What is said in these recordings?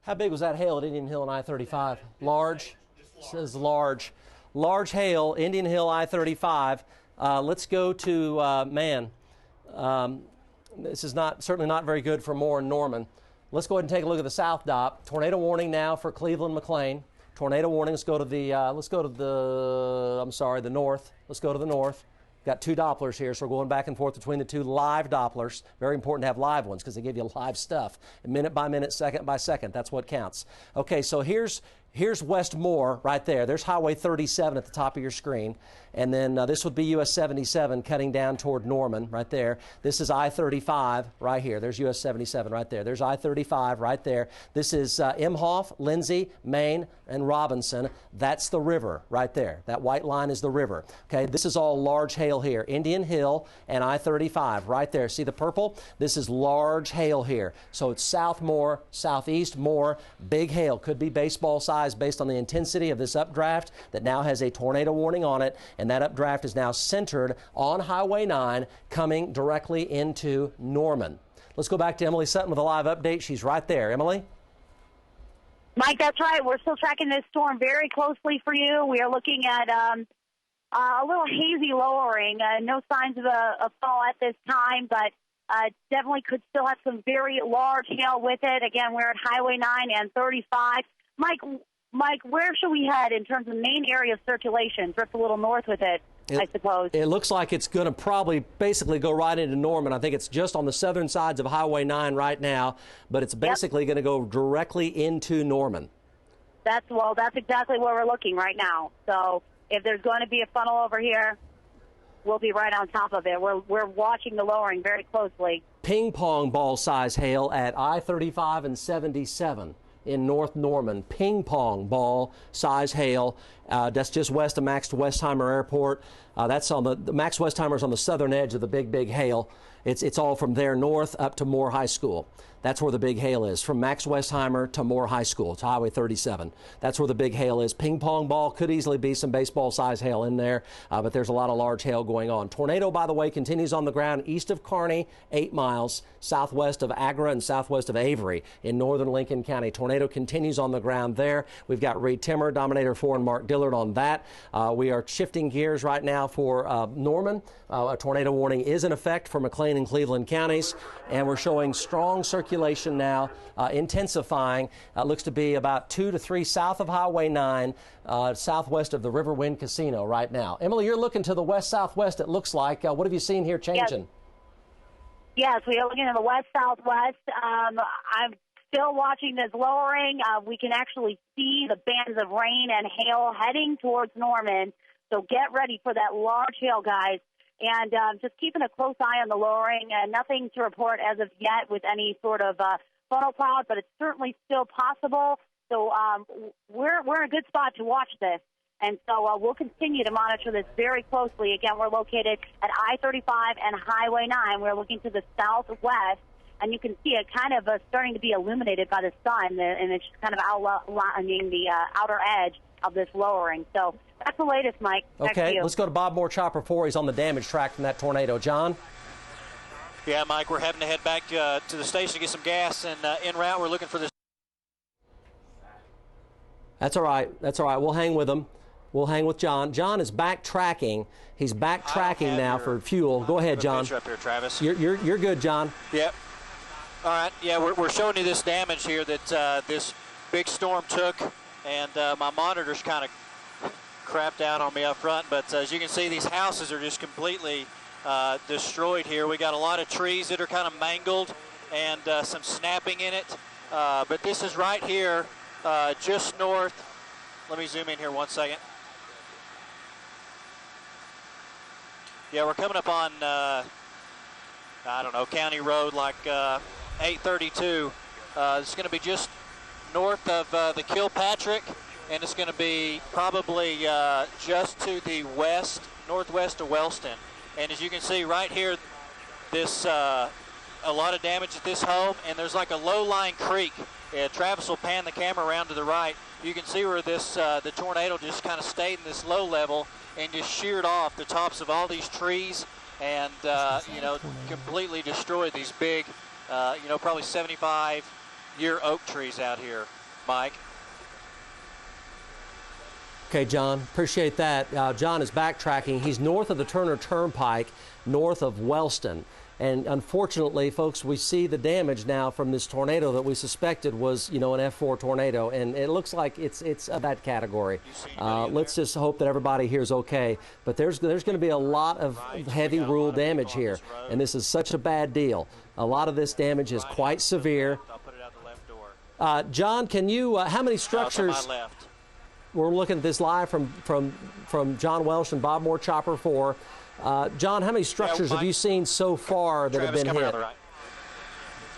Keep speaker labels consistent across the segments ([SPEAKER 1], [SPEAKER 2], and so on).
[SPEAKER 1] How big was that hail at Indian Hill and I-35? Large? It says large. Large hail, Indian Hill, I-35. Let's go to, this is certainly not very good for Moore and Norman. Let's go ahead and take a look at the south dop. Tornado warning now for Cleveland, McLean. Tornado warning. Let's go to the north. Let's go to the north. Got two Dopplers here, so we're going back and forth between the two live Dopplers. Very important to have live ones because they give you live stuff. Minute by minute, second by second. That's what counts. Okay, so here's West Moore right there. There's Highway 37 at the top of your screen. And then this would be US 77 cutting down toward Norman right there. This is I-35 right here. There's US 77 right there. There's I-35 right there. This is Imhoff, Lindsay, Maine, and Robinson. That's the river right there. That white line is the river. Okay, this is all large hail here. Indian Hill and I-35 right there. See the purple? This is large hail here. So it's south Moore, southeast Moore, big hail. Could be baseball size based on the intensity of this updraft that now has a tornado warning on it, and that updraft is now centered on Highway 9 coming directly into Norman. Let's go back to Emily Sutton with a live update. She's right there. Emily?
[SPEAKER 2] Mike, that's right. We're still tracking this storm very closely for you. We are looking at a little hazy lowering. No signs of a fall at this time, but definitely could still have some very large hail with it. Again, we're at Highway 9 and 35. Mike, where should we head in terms of main area of circulation? Drift a little north with it, I suppose. It
[SPEAKER 1] looks like it's going to probably basically go right into Norman. I think it's just on the southern sides of Highway 9 right now, but it's basically going to go directly into Norman.
[SPEAKER 2] That's exactly where we're looking right now. So if there's going to be a funnel over here, we'll be right on top of it. We're watching the lowering very closely.
[SPEAKER 1] Ping pong ball size hail at I-35 and 77. In North Norman, ping pong ball size hail. That's just west of Max Westheimer Airport. That's on the Max Westheimer's on the southern edge of the big hail. It's all from there north up to Moore High School. That's where the big hail is, from Max Westheimer to Moore High School, to Highway 37. That's where the big hail is. Ping pong ball, could easily be some baseball size hail in there, but there's a lot of large hail going on. Tornado, by the way, continues on the ground east of Carney, 8 miles, southwest of Agra and southwest of Avery in northern Lincoln County. Tornado continues on the ground there. We've got Reed Timmer, Dominator 4, and Mark Dillard on that. We are shifting gears right now for Norman. A tornado warning is in effect for McLean and Cleveland counties, and we're showing strong circulation now, intensifying. Looks to be about 2 to 3 south of Highway 9, southwest of the Riverwind Casino right now. Emily, you're looking to the west-southwest, it looks like. What have you seen here changing?
[SPEAKER 2] Yes, we are looking in the west-southwest. I'm still watching this lowering. We can actually see the bands of rain and hail heading towards Norman. So get ready for that large hail, guys. And just keeping a close eye on the lowering. Nothing to report as of yet with any sort of funnel cloud, but it's certainly still possible. So we're in a good spot to watch this. And so we'll continue to monitor this very closely. Again, we're located at I-35 and Highway 9. We're looking to the southwest, and you can see it kind of starting to be illuminated by the sun, and it's just kind of outlining the outer edge of this lowering. So that's the latest, Mike.
[SPEAKER 1] Okay, let's go to Bob Moore, Chopper 4. He's on the damage track from that tornado. John?
[SPEAKER 3] Yeah, Mike, we're having to head back to the station to get some gas, and en route we're looking for this.
[SPEAKER 1] That's all right. That's all right. We'll hang with him. We'll hang with John. John is backtracking. He's backtracking now for fuel. Go ahead, John.
[SPEAKER 3] Up here, Travis.
[SPEAKER 1] You're good, John.
[SPEAKER 3] Yep. All right. Yeah, we're showing you this damage here that this big storm took, and my monitor's kind of crapped out on me up front. But as you can see, these houses are just completely destroyed here. We got a lot of trees that are kind of mangled and some snapping in it. But this is right here, just north. Let me zoom in here 1 second. Yeah, we're coming up on, I don't know, County Road, like 832. It's going to be just north of the Kilpatrick, and it's going to be probably just to the west, northwest of Wellston. And as you can see right here, this a lot of damage at this home, and there's like a low-lying creek. Travis will pan the camera around to the right. You can see where this the tornado just kind of stayed in this low level and just sheared off the tops of all these trees, and completely destroyed these big, probably 75 year oak trees out here, Mike.
[SPEAKER 1] Okay, John, appreciate that. John is backtracking. He's north of the Turner Turnpike, north of Wellston. And unfortunately, folks, we see the damage now from this tornado that we suspected was, an F4 tornado, and it looks like it's of that category. Let's just hope that everybody here is okay. But there's going to be a lot of heavy rural damage here, and this is such a bad deal. A lot of this damage is quite severe. John, can you? How many structures? We're looking at this live from John Welsh and Bob Moore Chopper 4. John, how many structures have you seen so far that have been hit?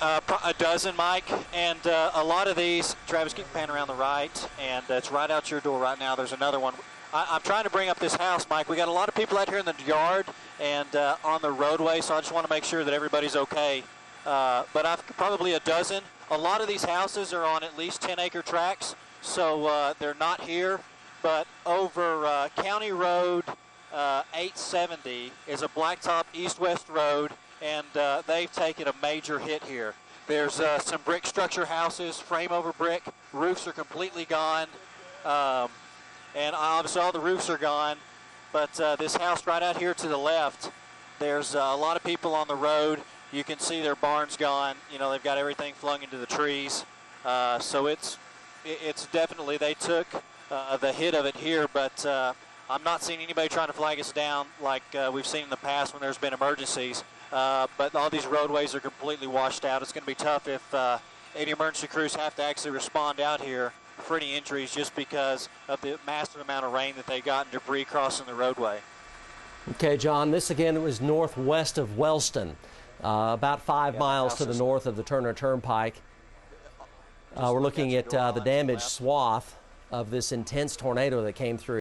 [SPEAKER 3] A dozen, Mike, and a lot of these, Travis, keep pan around the right, and it's right out your door right now. There's another one. I'm trying to bring up this house, Mike. We got a lot of people out here in the yard and on the roadway, so I just want to make sure that everybody's okay. But I've probably a dozen. A lot of these houses are on at least 10-acre tracts, so they're not here. But over County Road 870 is a blacktop east-west road, and they've taken a major hit here. There's some brick structure houses, frame over brick. Roofs are completely gone, and obviously all the roofs are gone. But this house right out here to the left, there's a lot of people on the road. You can see their barns gone. They've got everything flung into the trees. So it's definitely, they took the hit of it here, but I'm not seeing anybody trying to flag us down like we've seen in the past when there's been emergencies. But all these roadways are completely washed out. It's going to be tough if any emergency crews have to actually respond out here for any injuries just because of the massive amount of rain that they got and debris crossing the roadway.
[SPEAKER 1] Okay, John, this again was northwest of Wellston, about 5 miles to the north of the Turner Turnpike. We're looking at the damaged swath of this intense tornado that came through.